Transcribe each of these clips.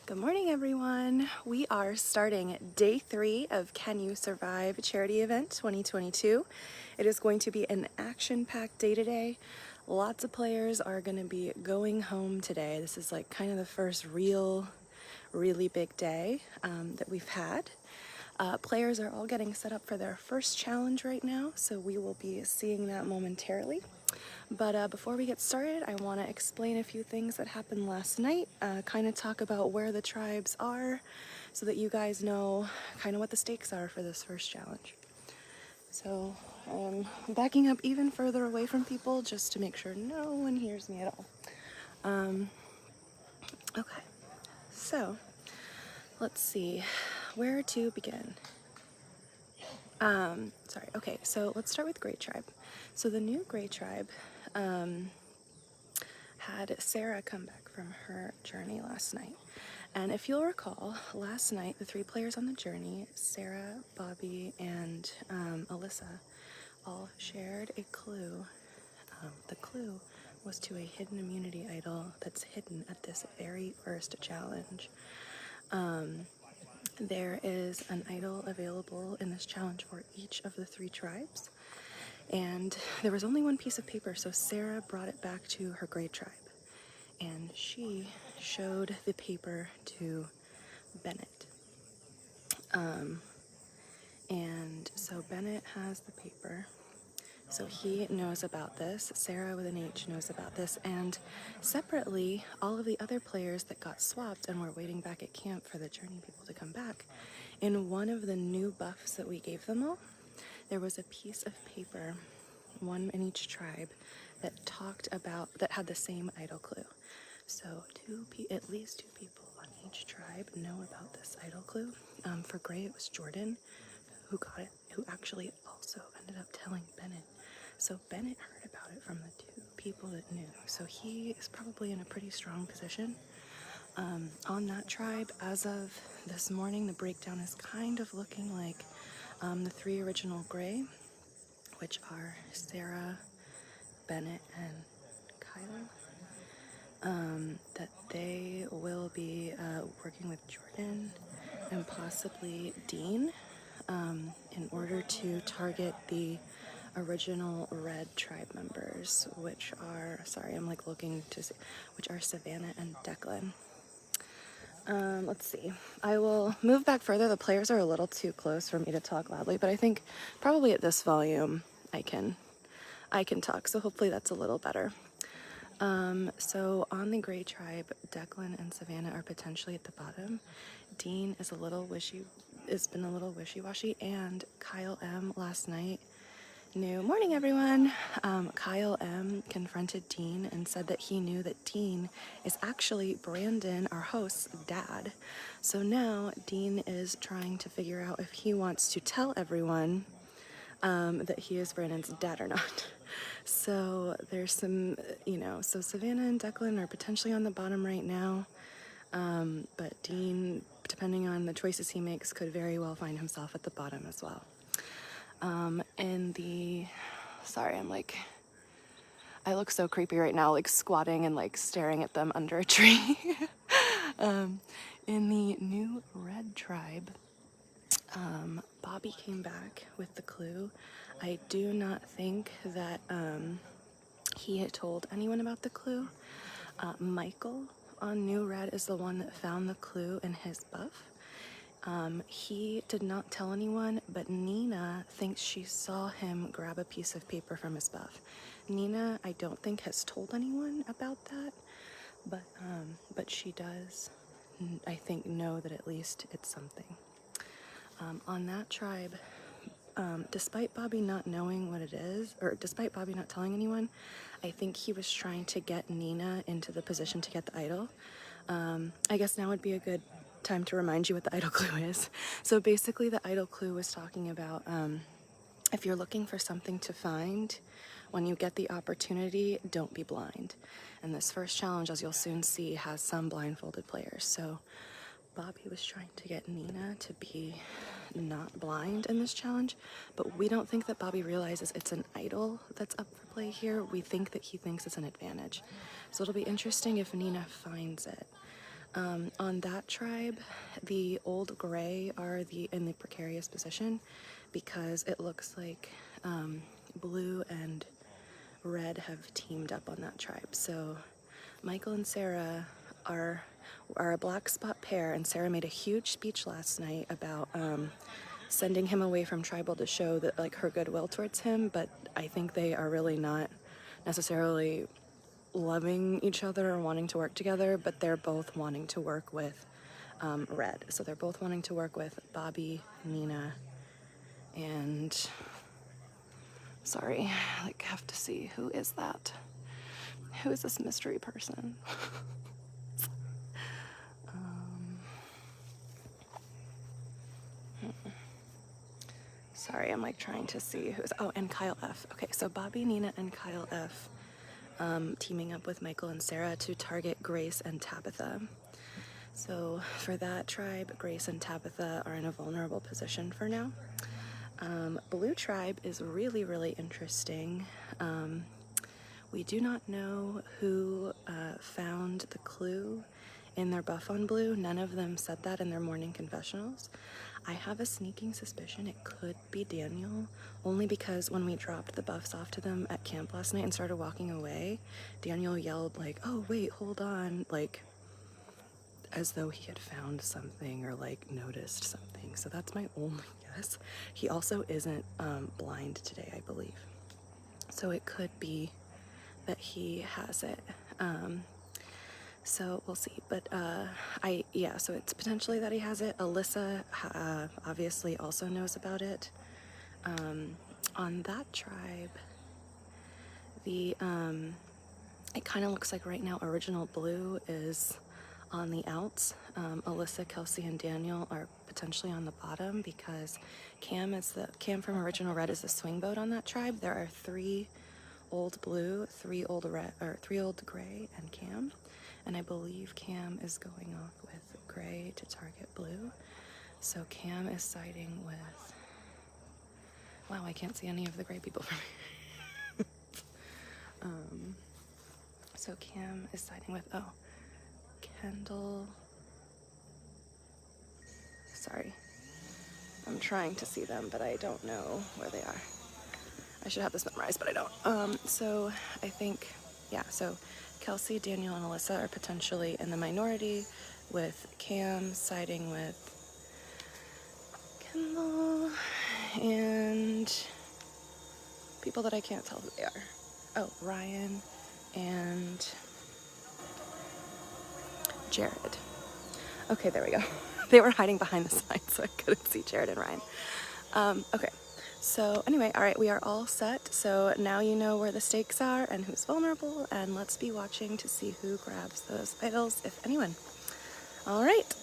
Good morning, everyone. We are starting day 3 of Can You Survive Charity Event 2022. It is going to be an action-packed day today. Lots of players are going to be going home today. This is like kind of the first really big day that we've had. Players are all getting set up for their first challenge right now, so we will be seeing that momentarily. But before we get started, I want to explain a few things that happened last night, kind of talk about where the tribes are so that you guys know kind of what the stakes are for this first challenge. So I'm backing up even further away from people just to make sure no one hears me at all. Okay, so let's see where to begin. Okay, so let's start with Gray Tribe. So the new Gray Tribe had Sarah come back from her journey last night. And if you'll recall, last night the 3 players on the journey, Sarah, Bobby, and Alyssa, all shared a clue. The clue was to a hidden immunity idol that's hidden at this very first challenge. There is an idol available in this challenge for each of the 3 tribes. And there was only one piece of paper, so Sarah brought it back to her Gray Tribe. And she showed the paper to Bennett. And so Bennett has the paper. So he knows about this. Sarah with an H knows about this. And separately, all of the other players that got swapped and were waiting back at camp for the journey people to come back, in one of the new buffs that we gave them all, there was a piece of paper, one in each tribe, that had the same idol clue. So at least 2 people on each tribe know about this idol clue. For Gray, it was Jordan who got it, who actually also ended up telling Bennett. So Bennett heard about it from the 2 people that knew. So he is probably in a pretty strong position. On that tribe, as of this morning, the breakdown is kind of looking like the 3 original Gray, which are Sarah, Bennett, and Kyla, that they will be working with Jordan and possibly Dean in order to target the original Red Tribe members, which are, which are Savannah and Declan. Let's see. I will move back further. The players are a little too close for me to talk loudly, but I think probably at this volume I can talk, so hopefully that's a little better. So on the Gray Tribe, Declan and Savannah are potentially at the bottom. Dean is been a little wishy-washy, and Kyle M last night knew. Morning, everyone. Kyle M confronted Dean and said that he knew that Dean is actually Brandon, our host's dad. So now Dean is trying to figure out if he wants to tell everyone that he is Brandon's dad or not. So there's some, so Savannah and Declan are potentially on the bottom right now. But Dean, depending on the choices he makes, could very well find himself at the bottom as well. I look so creepy right now, like squatting and like staring at them under a tree. In the new Red Tribe, Bobby came back with the clue. I do not think that he had told anyone about the clue. Michael on New Red is the one that found the clue in his buff. He did not tell anyone, but Nina thinks she saw him grab a piece of paper from his buff. Nina, I don't think, has told anyone about that, but she does, I think, know that at least it's something. On that tribe, despite Bobby not knowing what it is, or despite Bobby not telling anyone, I think he was trying to get Nina into the position to get the idol. I guess now would be a good time to remind you what the idol clue is. So basically the idol clue was talking about if you're looking for something to find, when you get the opportunity, don't be blind. And this first challenge, as you'll soon see, has some blindfolded players. So Bobby was trying to get Nina to be not blind in this challenge, but we don't think that Bobby realizes it's an idol that's up for play here. We think that he thinks it's an advantage. So it'll be interesting if Nina finds it. On that tribe, the old gray are in the precarious position because it looks like blue and red have teamed up on that tribe. So Michael and Sarah are a black spot pair, and Sarah made a huge speech last night about sending him away from tribal to show that like her goodwill towards him, but I think they are really not necessarily loving each other or wanting to work together, but they're both wanting to work with Red. So they're both wanting to work with Bobby, Nina, and sorry, like have to see who is that? Who is this mystery person? Sorry, I'm like trying to see who's, oh, and Kyle F. Okay, so Bobby, Nina, and Kyle F. Teaming up with Michael and Sarah to target Grace and Tabitha. So for that tribe, Grace and Tabitha are in a vulnerable position for now. Blue tribe is really, really interesting. We do not know who found the clue in their buff on blue. None of them said that in their morning confessionals. I have a sneaking suspicion it could be Daniel, only because when we dropped the buffs off to them at camp last night and started walking away, Daniel yelled like, "Oh wait, hold on," like as though he had found something or like noticed something. So that's my only guess. He also isn't blind today, I believe. So it could be that he has it. So we'll see, but so it's potentially that he has it. Alyssa obviously also knows about it. On that tribe, it kind of looks like right now Original Blue is on the outs. Alyssa, Kelsey, and Daniel are potentially on the bottom because Cam from Original Red is the swing vote on that tribe. There are 3 old blue, 3 old red, or 3 old gray, and Cam. And I believe Cam is going off with gray to target blue. So Cam is siding with... Wow, I can't see any of the gray people from here. So Cam is siding with, Kendall. Sorry. I'm trying to see them, but I don't know where they are. I should have this memorized, but I don't. So I think, so Kelsey, Daniel, and Alyssa are potentially in the minority, with Cam siding with Kendall and people that I can't tell who they are. Oh, Ryan and Jared. Okay, there we go. They were hiding behind the sign, so I couldn't see Jared and Ryan. Okay. So anyway, all right, we are all set. So now you know where the stakes are and who's vulnerable, and let's be watching to see who grabs those idols, if anyone. All right.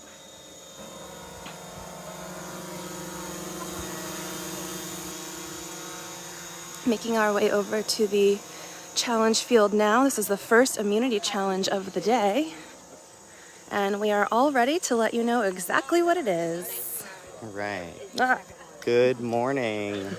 Making our way over to the challenge field now. This is the first immunity challenge of the day, and we are all ready to let you know exactly what it is. All right. Good morning.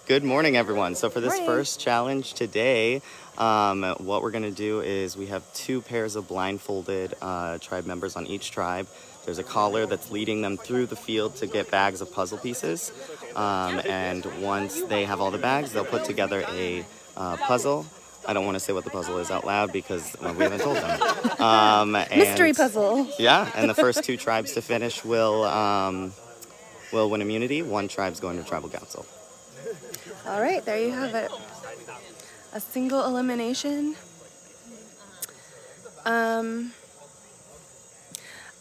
Good morning, everyone. So for this first challenge today, what we're going to do is we have 2 pairs of blindfolded tribe members on each tribe. There's a caller that's leading them through the field to get bags of puzzle pieces. And once they have all the bags, they'll put together a puzzle. I don't want to say what the puzzle is out loud because we haven't told them. Mystery puzzle. Yeah, and the first 2 tribes to finish will win immunity. 1 tribe's going to tribal council. All right, there you have it. A single elimination.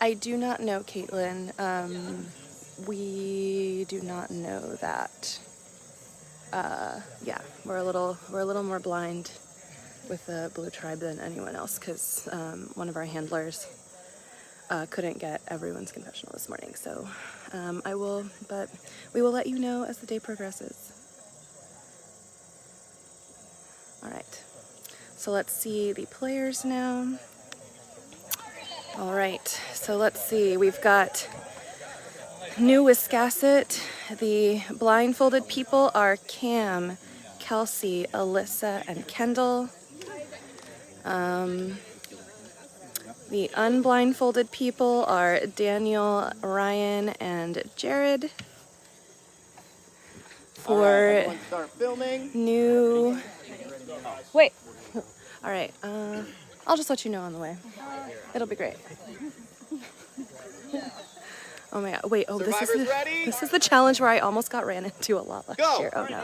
I do not know, Caitlin. We do not know that. We're a little more blind with the blue tribe than anyone else because one of our handlers couldn't get everyone's confessional this morning. So but we will let you know as the day progresses. All right, so let's see the players now. All right, so let's see, we've got New Wiscasset. The blindfolded people are Cam, Kelsey, Alyssa, and Kendall. The unblindfolded people are Daniel, Ryan, and Jared. For start filming. new... Wait! Alright, I'll just let you know on the way. It'll be great. Oh my god, wait, this is the challenge where I almost got ran into a lot last year. Oh no.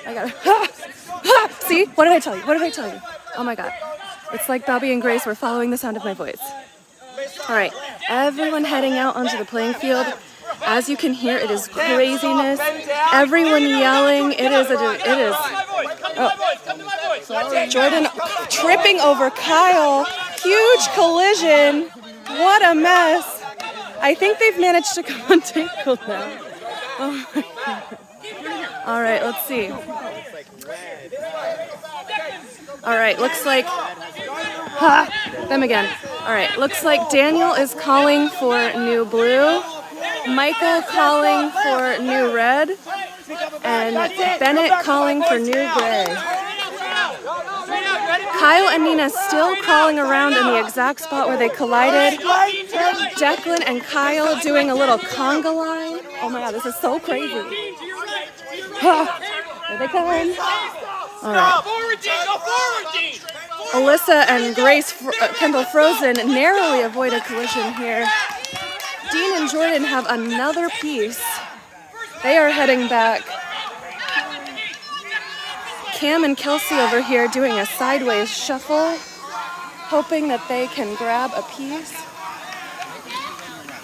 I got it. See? What did I tell you? What did I tell you? Oh my god. It's like Bobby and Grace were following the sound of my voice. Alright, everyone heading out onto the playing field. As you can hear, it is craziness. Everyone yelling. It is. Oh. Jordan tripping over Kyle. Huge collision. What a mess. I think they've managed to come untangled now. Oh my God. All right, let's see. All right, looks like them again. All right, looks like Daniel is calling for new blue, Michael calling for new red, and Bennett calling for new gray. Kyle and Nina still crawling around in the exact spot where they collided. Declan and Kyle doing a little conga line. Oh my god, this is so crazy. Here they come. All right. Alyssa and Grace Kendall Frozen narrowly avoid a collision here. Dean and Jordan have another piece. They are heading back. Cam and Kelsey over here doing a sideways shuffle, hoping that they can grab a piece.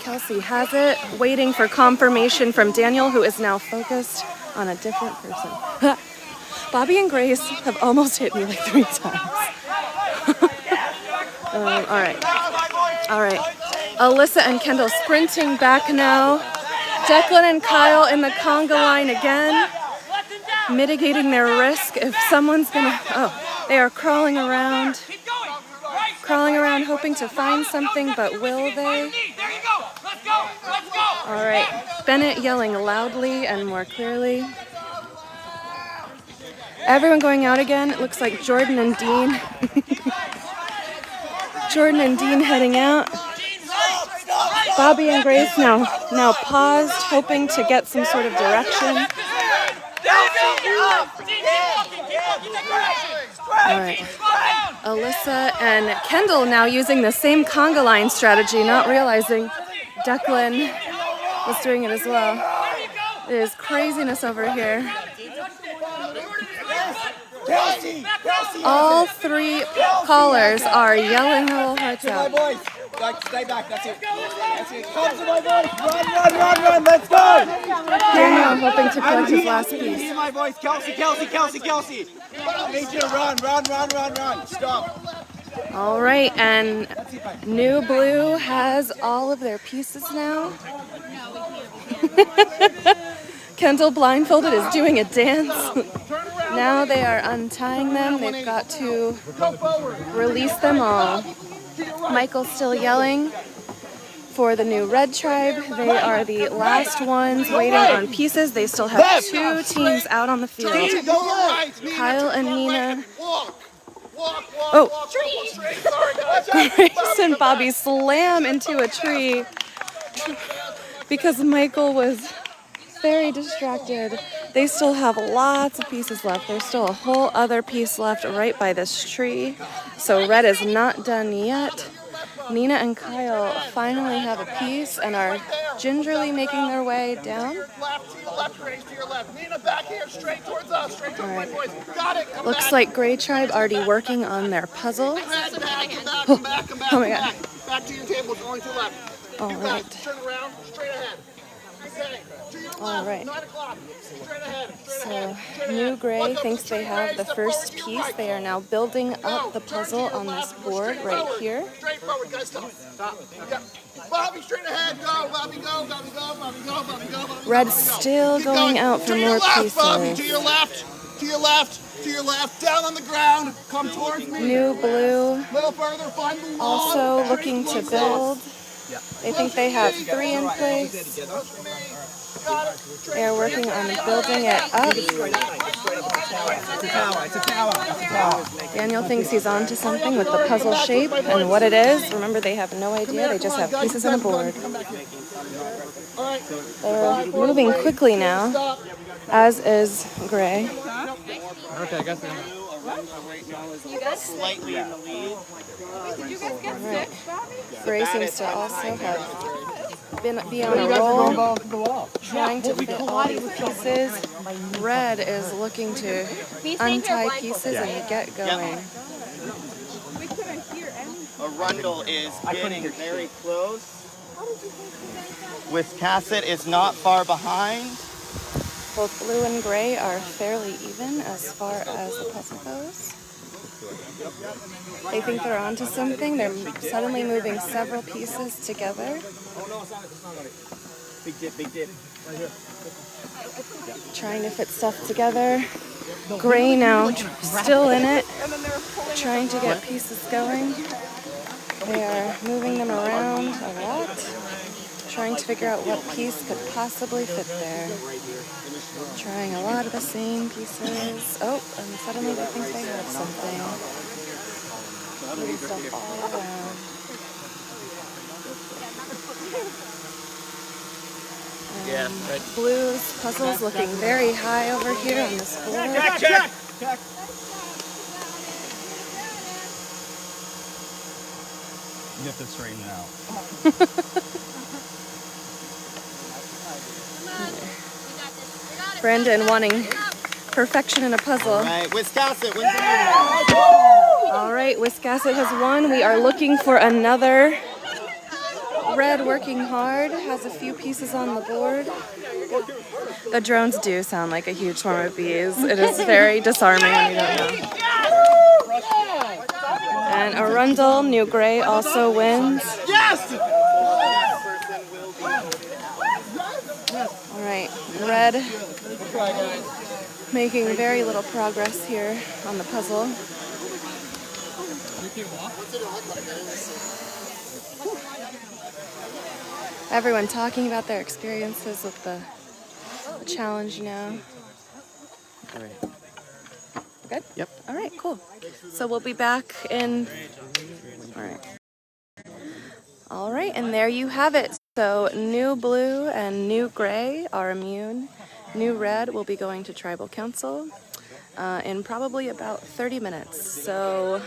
Kelsey has it, waiting for confirmation from Daniel, who is now focused on a different person. Bobby and Grace have almost hit me like 3 times. All right. Alyssa and Kendall sprinting back now. Declan and Kyle in the conga line again, mitigating their risk if someone's gonna, they are crawling around, hoping to find something, but will they? All right, Bennett yelling loudly and more clearly. Everyone going out again. It looks like Jordan and Dean. Jordan and Dean heading out. Bobby and Grace now paused, hoping to get some sort of direction. All right. Alyssa and Kendall now using the same conga line strategy, not realizing Declan was doing it as well. It is craziness over here. All 3 callers are yelling their little hearts out. Stay back, that's it. Come to my voice. Run, let's go. Daniel hoping to collect his last piece. Hear my voice. Kelsey. I need you to run. Stop. All right, and New Blue has all of their pieces now. Kendall blindfolded is doing a dance. Now they are untying them. They've got to release them all. Michael's still yelling for the new red tribe. They are the last ones waiting on pieces. They still have 2 teams out on the field. Kyle and Nina. Grace and Bobby slam into a tree because Michael was very distracted. They still have lots of pieces left. There's still a whole other piece left right by this tree. So red is not done yet. Nina and Kyle finally have a piece and are gingerly making their way down. All right. Looks like Gray Tribe already working on their puzzle. Oh my god. Back to your table, going to left. All right. Turn around, straight ahead. All right. So New Gray thinks they have the first piece. They are now building up the puzzle on this board right here. Straight forward, guys. Stop. Bobby, straight ahead. Go. Bobby, go. Red's still going out for more pieces. Bobby, to your left. Down on the ground. Come towards me. New Blue Little further. Find the wall. also looking to build. They think they have 3 in place. They are working on building it up. It's a tower. Daniel thinks he's on to something with the puzzle shape and what it is. Remember, they have no idea. They just have pieces on a board. They're moving quickly now, as is Gray. Okay, I guess. Slightly in the lead. Right. Gray seems to also have be on a roll, trying to fit all these pieces. Red is looking to untie pieces and get going. Arundel is getting very close. Wiscasset is not far behind. Both blue and gray are fairly even as far as the puzzle goes. They think they're onto something. They're suddenly moving several pieces together. Big dip. Trying to fit stuff together. Gray now still in it, trying to get pieces going. They are moving them around a lot, trying to figure out what piece could possibly fit there. Trying a lot of the same pieces. Oh, and suddenly they think they have something. Moving stuff all around. Yeah, Blue's puzzles looking very high over here on this board. Check. You have to straighten it out. Brendan wanting perfection in a puzzle. All right, Wiscasset wins the meeting. All right, Wiscasset has won. We are looking for another. Red working hard, has a few pieces on the board. The drones do sound like a huge swarm of bees. It is very disarming when you don't know. And Arundel, New Gray also wins. Yes! All right, Red making very little progress here on the puzzle. Everyone talking about their experiences with the challenge now. All right. Good? Yep. All right, cool. So we'll be back in... All right, and there you have it. So New Blue and New Gray are immune. New Red will be going to Tribal Council in probably about 30 minutes. So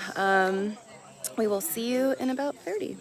we will see you in about 30.